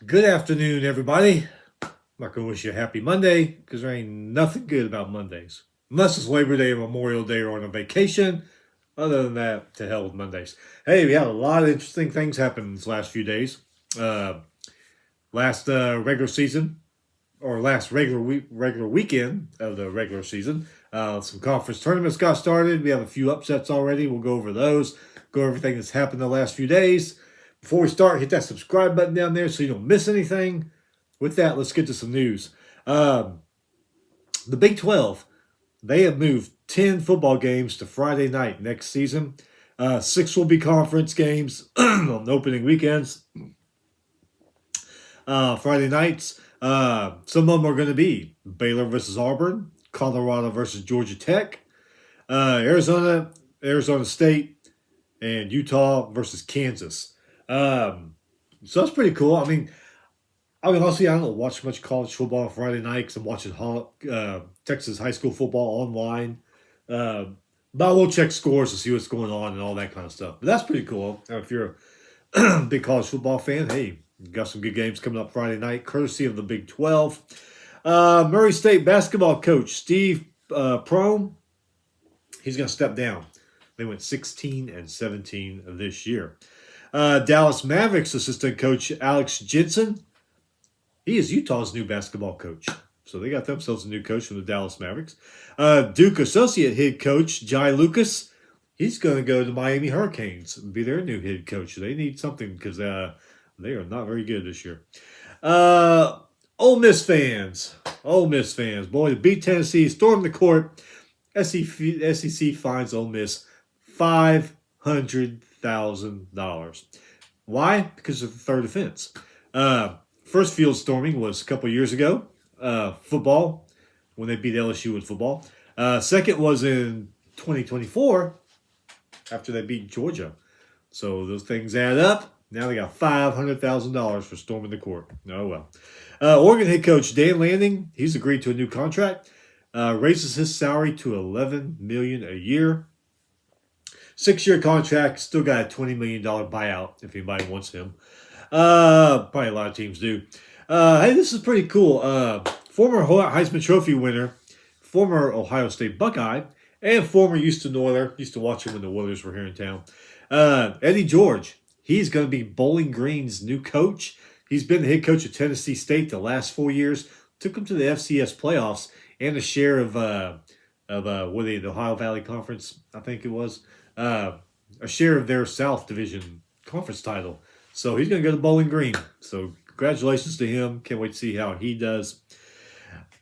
Good afternoon, everybody. I'm not going to wish you a happy Monday because there ain't nothing good about Mondays. Unless it's Labor Day or Memorial Day or on a vacation. Other than that, to hell with Mondays. Hey, we had a lot of interesting things happen these last few days. Uh, last regular season, or last regular weekend of the regular season, some conference tournaments got started. We have a few upsets already. We'll go over those, go over everything that's happened the last few days. Before we start, hit that subscribe button down there so you don't miss anything. With that, let's get to some news. The Big 12, they have moved 10 football games to Friday night next season. 6 will be conference games on opening weekends. Friday nights, some of them are going to be Baylor versus Auburn, Colorado versus Georgia Tech, Arizona State, and Utah versus Kansas. So that's pretty cool. Honestly, I don't watch much college football on Friday night because I'm watching Texas high school football online. But I will check scores to see what's going on and all that kind of stuff. But that's pretty cool. If you're a big college football fan, hey, you got some good games coming up Friday night, courtesy of the Big 12. Murray State basketball coach Steve Prohm, he's going to step down. They went 16-17 this year. Dallas Mavericks assistant coach Alex Jensen, he is Utah's new basketball coach. So they got themselves a new coach from the Dallas Mavericks. Duke associate head coach Jai Lucas, he's going to go to Miami Hurricanes and be their new head coach. They need something because they are not very good this year. Ole Miss fans. Boy, to beat Tennessee, storm the court. SEC fines Ole Miss $500,000. Why? Because of the third offense. First field storming was a couple years ago. Football, when they beat LSU in football. Second was in 2024 after they beat Georgia. So those things add up. Now they got $500,000 for storming the court. Oh, well. Oregon head coach Dan Lanning, he's agreed to a new contract. Raises his salary to $11 million a year. 6-year contract, still got a $20 million buyout if anybody wants him. Probably a lot of teams do. Hey, this is pretty cool. Former Heisman Trophy winner, former Ohio State Buckeye, and former Houston Oiler. Used to watch him when the Oilers were here in town. Eddie George. He's going to be Bowling Green's new coach. He's been the head coach of Tennessee State the last 4 years. Took them to the FCS playoffs and a share of the Ohio Valley Conference, I think it was. A share of their South Division conference title. So he's going to go to Bowling Green. So congratulations to him. Can't wait to see how he does.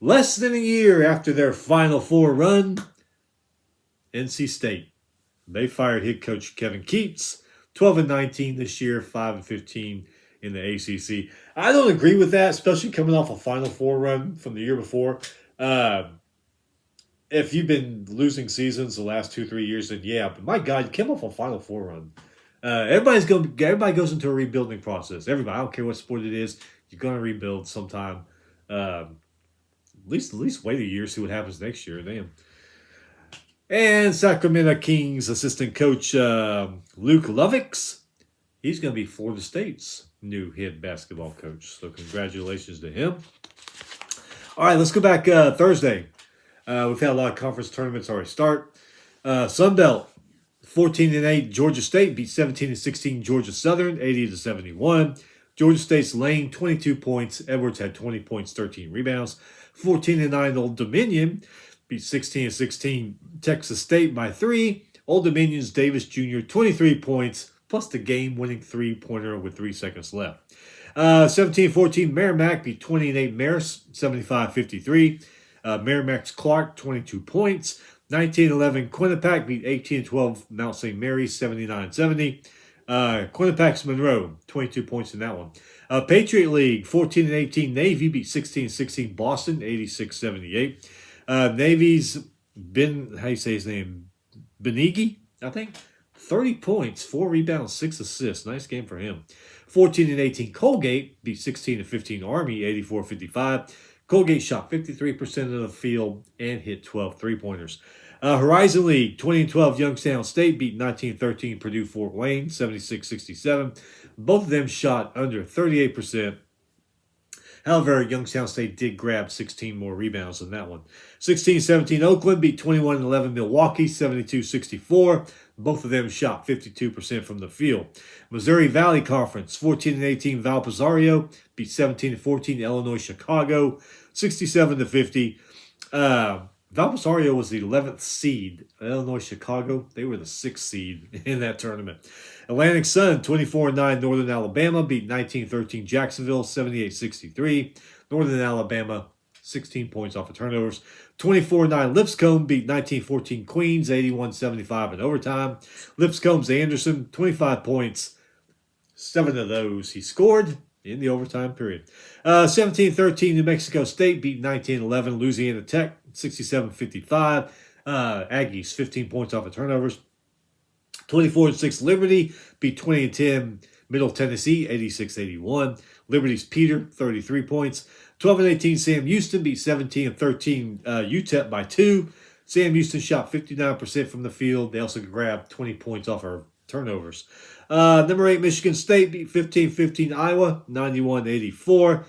Less than a year after their Final Four run, NC State. They fired head coach Kevin Keatts. 12-19 this year, 5-15 in the ACC. I don't agree with that, especially coming off a Final Four run from the year before. If you've been losing seasons the last 2-3 years, then yeah. But my God, you came off a Final Four run. Everybody goes into a rebuilding process. Everybody, I don't care what sport it is, you're going to rebuild sometime. At least wait a year, see what happens next year. Damn. And Sacramento Kings assistant coach Luke Lovix, he's going to be Florida State's new head basketball coach. So congratulations to him. All right, let's go back Thursday. We've had a lot of conference tournaments already start. Sun Belt, 14-8 Georgia State beat 17-16 Georgia Southern, 80-71. Georgia State's Lane, 22 points. Edwards had 20 points, 13 rebounds. 14-9 Old Dominion beat 16-16 Texas State by 3. Old Dominion's Davis Jr., 23 points, plus the game-winning three-pointer with 3 seconds left. 17-14 Merrimack beat 20-8 Marist, 75-53. Merrimack's Clark, 22 points. 19-11 Quinnipiac beat 18-12 Mount St. Mary's, 79-70. Quinnipiac's Monroe, 22 points in that one. Patriot League, 14-18 Navy beat 16-16 Boston, 86-78. Navy's Benigi, I think. 30 points, 4 rebounds, 6 assists. Nice game for him. 14-18 Colgate beat 16-15 Army, 84-55. Colgate shot 53% of the field and hit 12 three-pointers. Horizon League, 2012 Youngstown State beat 19-13 Purdue Fort Wayne, 76-67. Both of them shot under 38%. However, Youngstown State did grab 16 more rebounds than that one. 16-17 Oakland beat 21-11 Milwaukee, 72-64. Both of them shot 52% from the field. Missouri Valley Conference, 14-18 Valparaiso beat 17-14 Illinois Chicago, 67-50. Valparaiso was the 11th seed. Illinois Chicago, they were the 6th seed in that tournament. Atlantic Sun, 24-9 Northern Alabama beat 19-13 Jacksonville, 78-63. Northern Alabama, 16 points off of turnovers. 24-9 Lipscomb beat 19-14 Queens, 81-75 in overtime. Lipscomb's Anderson, 25 points. 7 of those he scored in the overtime period. 17-13 New Mexico State beat 19-11 Louisiana Tech, 67-55. Aggies, 15 points off of turnovers. 24-6 Liberty beat 20-10 Middle Tennessee, 86-81. Liberty's Peter, 33 points. 12-18 Sam Houston beat 17-13 UTEP by 2. Sam Houston shot 59% from the field. They also grabbed 20 points off our turnovers. Number 8 Michigan State beat 15-15 Iowa, 91-84.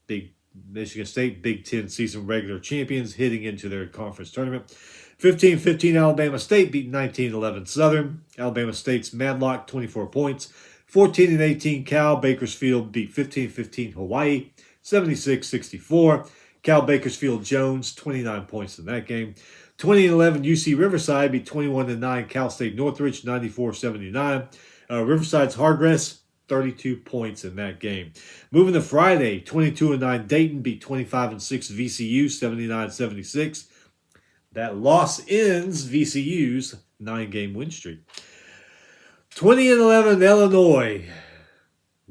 Big Michigan State, Big Ten season regular champions heading into their conference tournament. 15-15 Alabama State beat 19-11 Southern. Alabama State's Madlock, 24 points. 14-18 Cal Bakersfield beat 15-15 Hawaii, 76-64. Cal Bakersfield Jones, 29 points in that game. 20-11 UC Riverside beat 21-9 Cal State Northridge, 94-79. Riverside's Hardress, 32 points in that game. Moving to Friday, 22-9 Dayton beat 25-6 VCU, 79-76. That loss ends VCU's 9-game win streak. 20-11 Illinois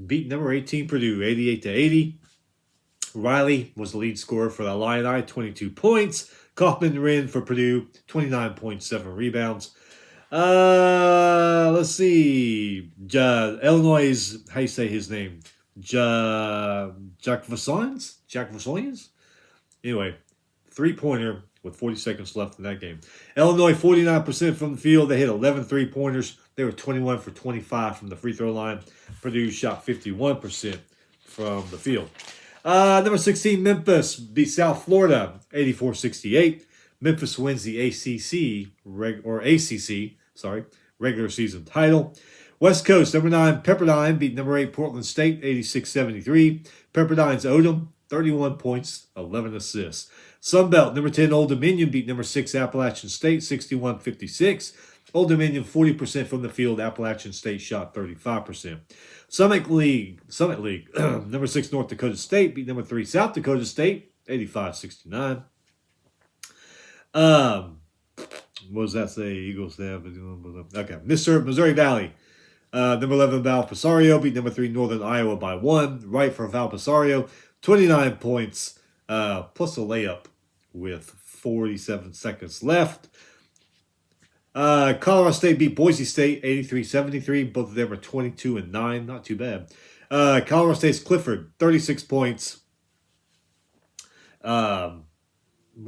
beat number 18 Purdue, 88-80. Riley was the lead scorer for the Illini, 22 points. Kaufman ran for Purdue, 29.7 rebounds. Let's see. Illinois' how you say his name? Jack Vasilians? Anyway, 3-pointer with 40 seconds left in that game. Illinois, 49% from the field. They hit 11 3-pointers. They were 21 for 25 from the free throw line. Purdue shot 51% from the field. Number 16, Memphis beat South Florida, 84-68. Memphis wins the ACC regular season title. West Coast, number 9, Pepperdine beat number 8, Portland State, 86-73. Pepperdine's Odom, 31 points, 11 assists. Sunbelt, number 10, Old Dominion beat number 6, Appalachian State, 61-56. Old Dominion, 40% from the field. Appalachian State shot 35%. Summit League, number 6, North Dakota State beat number 3, South Dakota State, 85-69. What does that say? Eagles have. Okay. Missouri Valley. Number 11, Valparaiso beat number 3, Northern Iowa by 1. Right for Valparaiso. 29 points plus a layup with 47 seconds left. Colorado State beat Boise State 83-73. Both of them are 22-9. Not too bad. Colorado State's Clifford, 36 points. Well,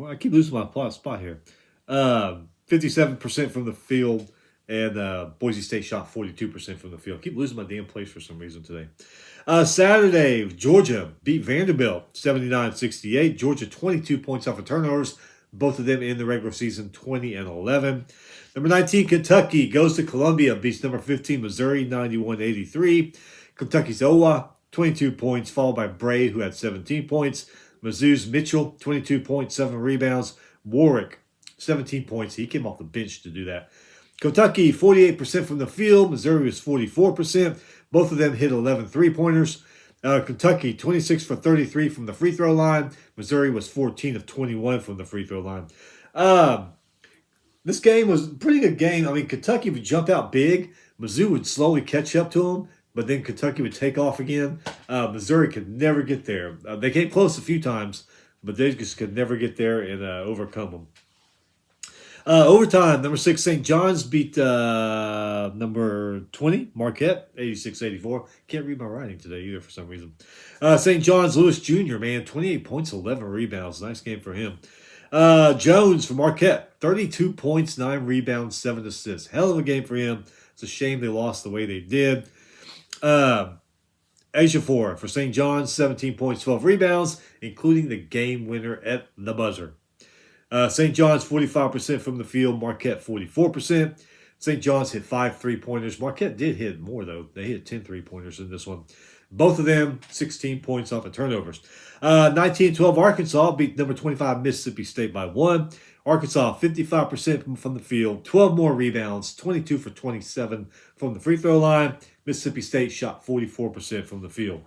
I keep losing my spot here. 57% from the field, and Boise State shot 42% from the field. I keep losing my damn place for some reason today. Saturday, Georgia beat Vanderbilt 79-68. Georgia 22 points off of turnovers. Both of them in the regular season 20-11. Number 19, Kentucky goes to Columbia, beats number 15, Missouri 91-83. Kentucky's Owa, 22 points, followed by Bray, who had 17 points. Mizzou's Mitchell, 22 points, 7 rebounds. Warwick, 17 points. He came off the bench to do that. Kentucky, 48% from the field. Missouri was 44%. Both of them hit 11 3-pointers. Kentucky, 26 for 33 from the free throw line. Missouri was 14 of 21 from the free throw line. This game was a pretty good game. I mean, Kentucky would jump out big. Mizzou would slowly catch up to them, but then Kentucky would take off again. Missouri could never get there. They came close a few times, but they just could never get there and overcome them. Overtime, number 6, St. John's beat number 20, Marquette, 86-84. Can't read my writing today either for some reason. St. John's, Lewis Jr., man, 28 points, 11 rebounds. Nice game for him. Jones for Marquette, 32 points, 9 rebounds, 7 assists. Hell of a game for him. It's a shame they lost the way they did. Ejiofor for St. John's, 17 points, 12 rebounds, including the game winner at the buzzer. St. John's, 45% from the field. Marquette, 44%. St. John's hit 5 3-pointers. Marquette did hit more, though. They hit 10 3-pointers in this one. Both of them, 16 points off of turnovers. 19-12 Arkansas beat number 25 Mississippi State by 1. Arkansas, 55% from the field, 12 more rebounds, 22 for 27 from the free throw line. Mississippi State shot 44% from the field.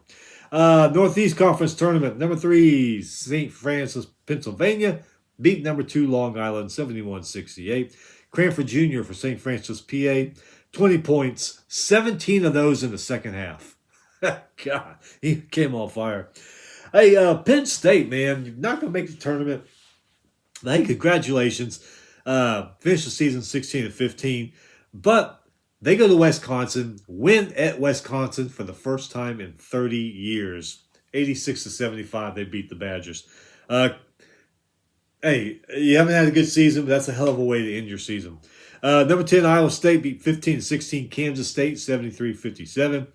Northeast Conference Tournament, number 3, St. Francis, Pennsylvania, beat number 2, Long Island, 71-68. Cranford Jr. for St. Francis, PA, 20 points, 17 of those in the second half. God, he came on fire. Hey, Penn State, man, you're not going to make the tournament. Hey, congratulations. Finished the season 16-15. But they go to Wisconsin, win at Wisconsin for the first time in 30 years. 86-75, they beat the Badgers. Hey, you haven't had a good season, but that's a hell of a way to end your season. Number 10, Iowa State beat 15-16 Kansas State, 73-57.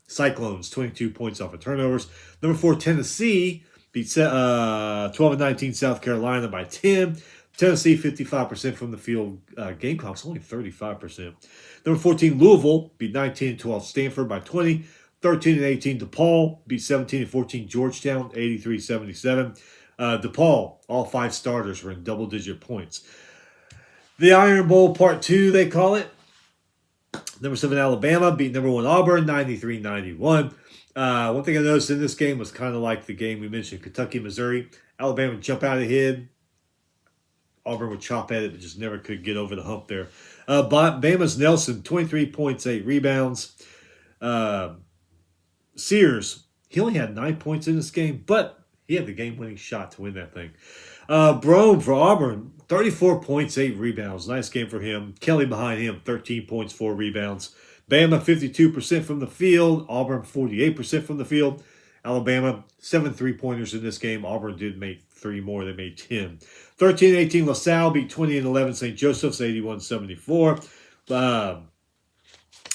Cyclones, 22 points off of turnovers. Number 4, Tennessee beat 12-19 South Carolina by 10. Tennessee, 55% from the field. Gamecocks, only 35%. Number 14, Louisville beat 19-12 Stanford by 20. 13-18 DePaul beat 17-14 Georgetown, 83-77. DePaul, all 5 starters were in double-digit points. The Iron Bowl Part 2, they call it. Number 7, Alabama beat number 1 Auburn, 93-91. One thing I noticed in this game was kind of like the game we mentioned, Kentucky, Missouri. Alabama would jump out ahead. Auburn would chop at it, but just never could get over the hump there. Bama's Nelson, 23 points, 8 rebounds. Sears, he only had 9 points in this game, but he had the game-winning shot to win that thing. Brome for Auburn, 34 points, 8 rebounds. Nice game for him. Kelly behind him, 13 points, 4 rebounds. Bama, 52% from the field. Auburn, 48% from the field. Alabama, 7 3-pointers in this game. Auburn did make 3 more. They made 10. 13-18 LaSalle beat 20-11 St. Joseph's, 81-74.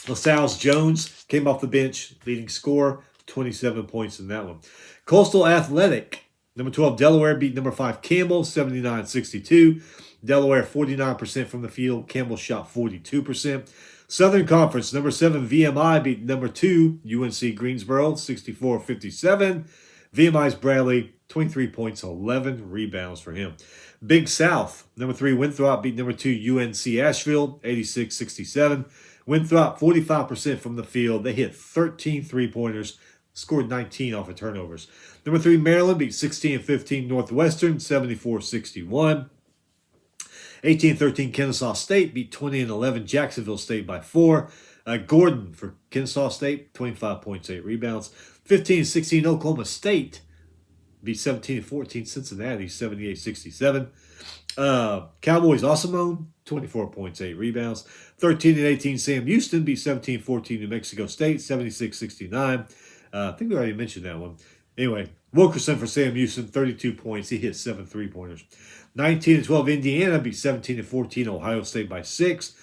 LaSalle's Jones came off the bench, leading scorer, 27 points in that one. Coastal Athletic, number 12 Delaware beat number 5 Campbell, 79-62. Delaware, 49% from the field. Campbell shot 42%. Southern Conference, number 7 VMI beat number 2 UNC Greensboro, 64-57. VMI's Bradley, 23 points, 11 rebounds for him. Big South, number 3 Winthrop beat number 2 UNC Asheville, 86-67. Winthrop, 45% from the field. They hit 13 3-pointers, scored 19 off of turnovers. Number 3 Maryland beat 16-15 Northwestern, 74-61. 18-13 Kennesaw State beat 20-11 Jacksonville State by 4. Gordon for Kennesaw State, 25 points, 8 rebounds. 15-16 Oklahoma State beat 17-14 Cincinnati, 78-67. Cowboys Osamone, 24 points, 8 rebounds. 13-18 Sam Houston beat 17-14 New Mexico State, 76-69. I think we already mentioned that one. Anyway, Wilkerson for Sam Houston, 32 points. He hit 7 3-pointers. 19-12 Indiana beat 17-14 Ohio State by 6.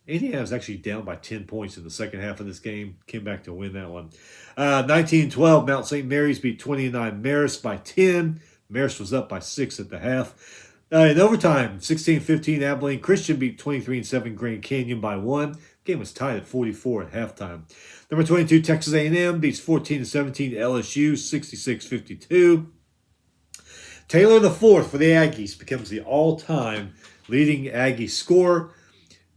Indiana was actually down by 10 points in the second half of this game. Came back to win that one. 19-12 Mount St. Mary's beat 29 Marist by 10. Marist was up by 6 at the half. In overtime, 16-15 Abilene Christian beat 23-7 Grand Canyon by 1. Game was tied at 44 at halftime. Number 22 Texas A&M beats 14-17 LSU, 66-52. Taylor the Fourth for the Aggies becomes the all-time leading Aggie scorer.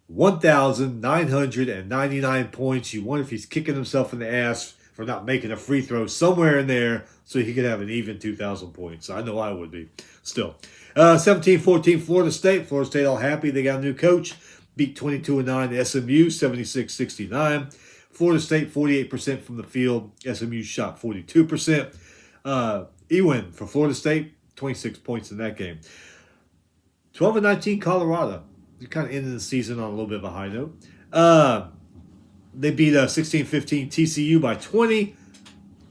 1,999 points. You wonder if he's kicking himself in the ass for not making a free throw somewhere in there so he could have an even 2,000 points. I know I would be. Still. 17-14 Florida State. Florida State all happy. They got a new coach. Beat 22-9 SMU, 76-69. Florida State, 48% from the field. SMU shot 42%. Ewing for Florida State, 26 points in that game. 12-19 Colorado. They kind of ended the season on a little bit of a high note. They beat 16-15 TCU by 20.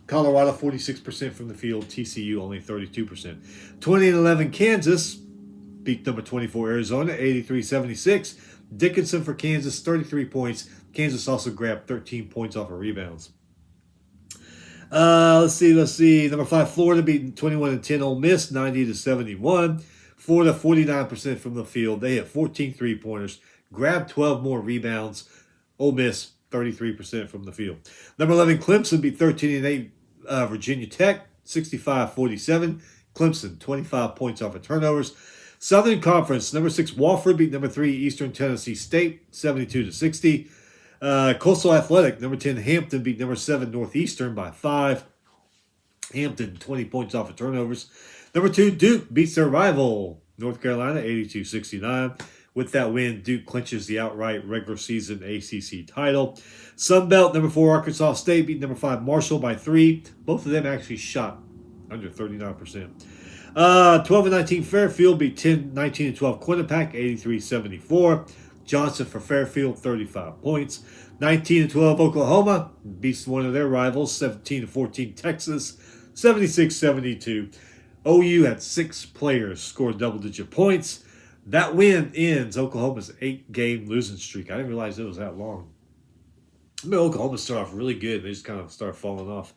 Colorado, 46% from the field. TCU, only 32%. 20-11 Kansas beat number 24 Arizona, 83-76. Dickinson for Kansas, 33 points. Kansas also grabbed 13 points off of rebounds. Let's see. Number 5, Florida beating 21-10 Ole Miss, 90-71. Florida, 49% from the field. They hit 14 3-pointers, grabbed 12 more rebounds. Ole Miss, 33% from the field. Number 11, Clemson beat 13-8 Virginia Tech, 65-47. Clemson, 25 points off of turnovers. Southern Conference, number 6, Wofford beat number 3, Eastern Tennessee State, 72-60. Coastal Athletic, number 10, Hampton beat number 7, Northeastern by 5. Hampton, 20 points off of turnovers. Number 2, Duke beats their rival, North Carolina, 82-69. With that win, Duke clinches the outright regular season ACC title. Sunbelt, number 4, Arkansas State beat number 5, Marshall by 3. Both of them actually shot under 39%. 12-19 Fairfield beat 19-12 Quinnipiac, 83-74. Johnson for Fairfield, 35 points. 19-12 Oklahoma beats one of their rivals, 17-14 Texas, 76-72. OU had 6 players score double-digit points. That win ends Oklahoma's 8-game losing streak. I didn't realize it was that long. I mean, Oklahoma started off really good. They just kind of started falling off.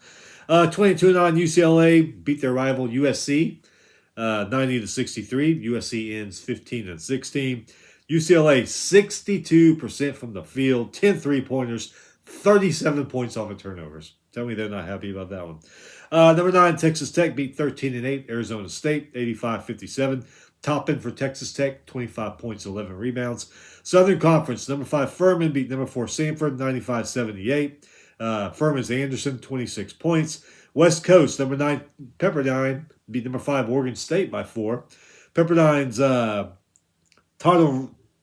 22-9 UCLA beat their rival USC, 90-63. USC ends 15-16. UCLA, 62% from the field, 10 3-pointers, 37 points off of turnovers. Tell me they're not happy about that one. Number 9, Texas Tech beat 13-8 Arizona State, 85-57. Toppin for Texas Tech, 25 points, 11 rebounds. Southern Conference, number 5, Furman beat number 4, Samford, 95-78. Furman's Anderson, 26 points. West Coast, number 9, Pepperdine beat number 5, Oregon State by 4. Pepperdine's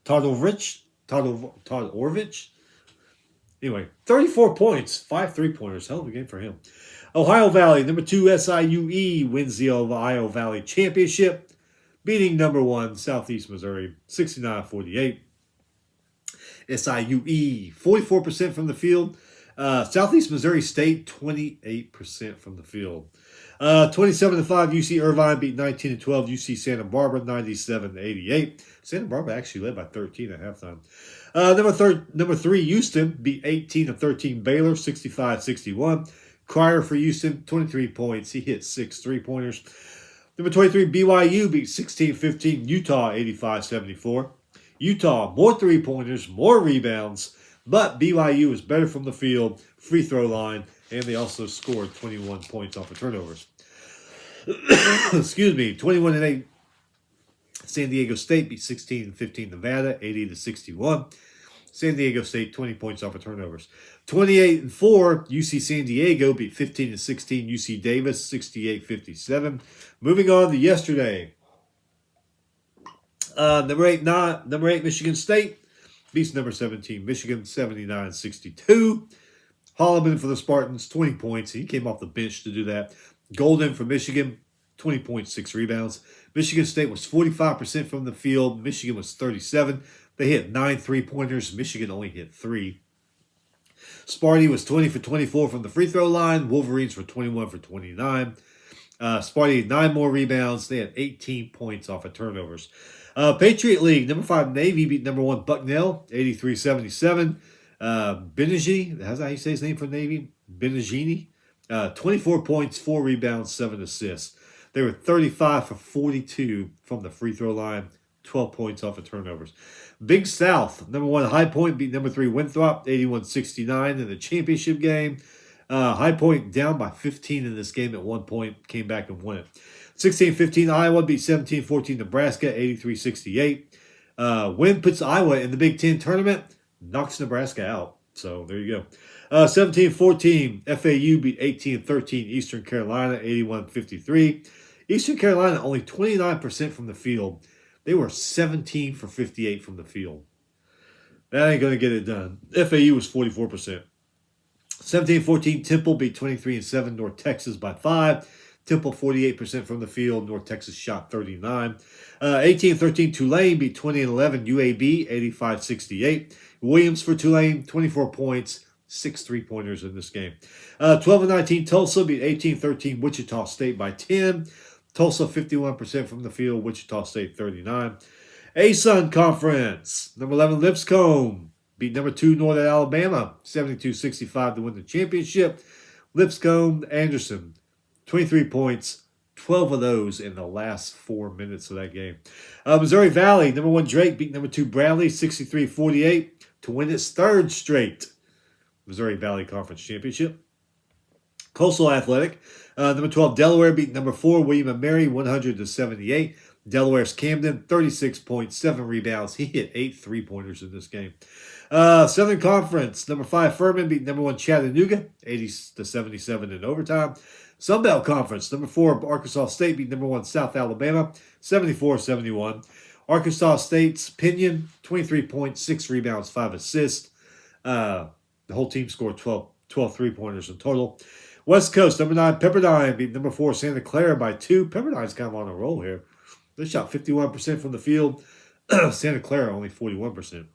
Todorvich. Anyway, 34 points, 5 3-pointers. Hell of a game for him. Ohio Valley, number 2, SIUE wins the Ohio Valley Championship, beating number 1, Southeast Missouri, 69-48. SIUE, 44% from the field. Southeast Missouri State, 28% from the field. 27-5, UC Irvine beat 19-12 UC Santa Barbara, 97-88. Santa Barbara actually led by 13 at halftime. Number 3, Houston beat 18-13 Baylor, 65-61. Cryer for Houston, 23 points. He hit 6 3-pointers. Number 23, BYU beat 16-15 Utah, 85-74. Utah, more 3-pointers, more rebounds, but BYU was better from the field, free throw line, and they also scored 21 points off of turnovers. Excuse me, 21-8 San Diego State beat 16-15 Nevada, 80-61. San Diego State, 20 points off of turnovers. 28-4, UC San Diego beat 15-16 UC Davis, 68-57. Moving on to yesterday. Number 8, Michigan State beats number 17, Michigan, 79-62. Holloman for the Spartans, 20 points. He came off the bench to do that. Golden for Michigan, 20 points, 6 rebounds. Michigan State was 45% from the field. Michigan was 37%. They hit 9 3-pointers. Michigan only hit 3. Sparty was 20 for 24 from the free throw line. Wolverines were 21 for 29. Sparty had 9 more rebounds. They had 18 points off of turnovers. Patriot League, number 5 Navy beat number 1 Bucknell, 83-77. Benigini, how's that how you say his name for Navy? Benigini, 24 points, 4 rebounds, 7 assists. They were 35 for 42 from the free throw line, 12 points off of turnovers. Big South, number 1 High Point beat number 3 Winthrop, 81-69 in the championship game. High Point down by 15 in this game at one point, came back and won it. 16-15 Iowa beat 17-14 Nebraska, 83-68. Win puts Iowa in the Big Ten tournament, knocks Nebraska out. So there you go. 17-14 FAU beat 18-13 Eastern Carolina, 81-53. Eastern Carolina only 29% from the field. They were 17 for 58 from the field. That ain't going to get it done. FAU was 44%. 17-14 Temple beat 23-7 North Texas by 5. Temple 48% from the field. North Texas shot 39. 18-13 Tulane beat 20-11 UAB, 85-68. Williams for Tulane, 24 points, 6 3-pointers in this game. 12-19 Tulsa beat 18-13 Wichita State by 10. Tulsa 51% from the field. Wichita State 39. ASUN Conference. Number 11 Lipscomb beat number 2 Northern Alabama, 72-65 to win the championship. Lipscomb Anderson, 23 points, 12 of those in the last 4 minutes of that game. Missouri Valley, number 1 Drake beat number 2 Bradley 63-48 to win its third straight Missouri Valley Conference Championship. Coastal Athletic, number 12 Delaware beat number 4 William & Mary 100-78. Delaware's Camden, 36.7 rebounds. He hit 8 3-pointers in this game. Southern Conference, number 5 Furman beat number 1 Chattanooga 80-77 in overtime. Sunbelt Conference, number 4 Arkansas State beat number 1 South Alabama 74-71. Arkansas State's Pinion, 23 points, 6 rebounds, 5 assists. The whole team scored 12 3-pointers in total. West Coast, number 9 Pepperdine beat number 4 Santa Clara by 2. Pepperdine's kind of on a roll here. They shot 51% from the field. Santa Clara only 41%.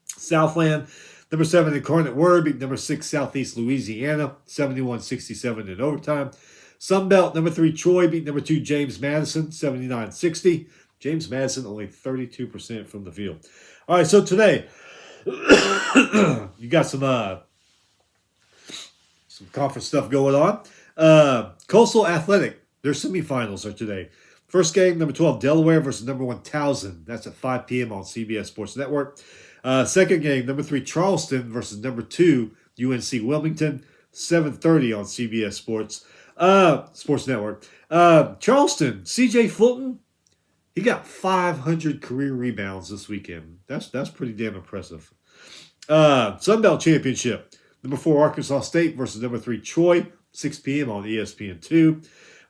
Southland, number 7 Incarnate Word beat number 6 Southeast Louisiana 71-67 in overtime. Sunbelt, number 3 Troy beat number 2 James Madison 79-60. James Madison only 32% from the field. All right, so today you got some conference stuff going on. Coastal Athletic, their semifinals are today. First game, number 12 Delaware versus number 1 Towson. That's at 5 p.m. on CBS Sports Network. Second game, number 3 Charleston versus number 2 UNC Wilmington, 7:30 on CBS Sports Network. Charleston, C.J. Fulton, he got 500 career rebounds this weekend. That's pretty damn impressive. Sunbelt Championship, number 4 Arkansas State versus number 3 Troy, 6 p.m. on ESPN2.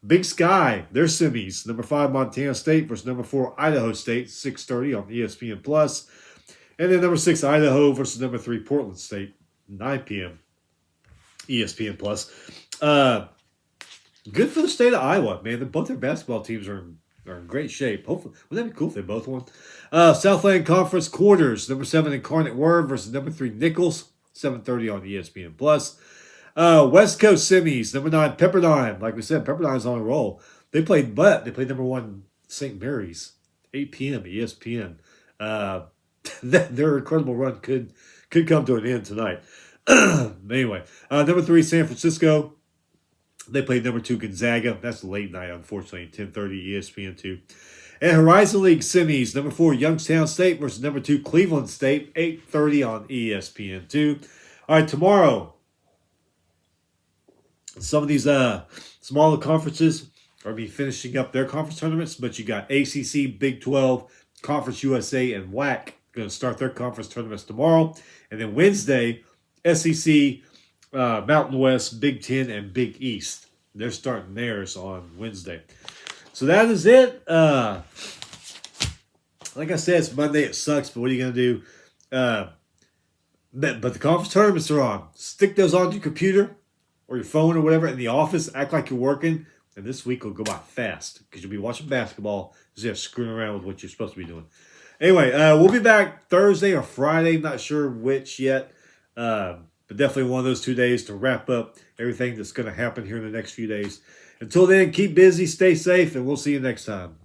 Big Sky, their semis, number 5 Montana State versus number 4 Idaho State, 6:30 on ESPN+. And then number 6 Idaho versus number 3 Portland State, 9 p.m. ESPN+. Good for the state of Iowa, man. Both their basketball teams are in great shape. Hopefully, wouldn't that be cool if they both won? Southland Conference Quarters, number 7 Incarnate Word versus number 3 Nichols, 7:30 on ESPN+. West Coast semis, number 9 Pepperdine. Like we said, Pepperdine's on a roll. They played number 1 St. Mary's, 8 p.m. ESPN. Their incredible run could come to an end tonight. Anyway, number 3 San Francisco. They played number 2 Gonzaga. That's late night, unfortunately, 10:30 ESPN2. And Horizon League semis, number 4 Youngstown State versus number 2 Cleveland State, 8:30 on ESPN2. All right, tomorrow, some of these smaller conferences are be finishing up their conference tournaments, but you got ACC, Big 12, Conference USA, and WAC going to start their conference tournaments tomorrow. And then Wednesday, SEC, Mountain West, Big 10, and Big East. They're starting theirs on Wednesday. So that is it. Like I said, it's Monday. It sucks, but what are you going to do? But the conference tournaments are on. Stick those on your computer or your phone or whatever in the office. Act like you're working. And this week will go by fast because you'll be watching basketball instead of screwing around with what you're supposed to be doing. Anyway, we'll be back Thursday or Friday. Not sure which yet. But definitely one of those 2 days to wrap up everything that's going to happen here in the next few days. Until then, keep busy, stay safe, and we'll see you next time.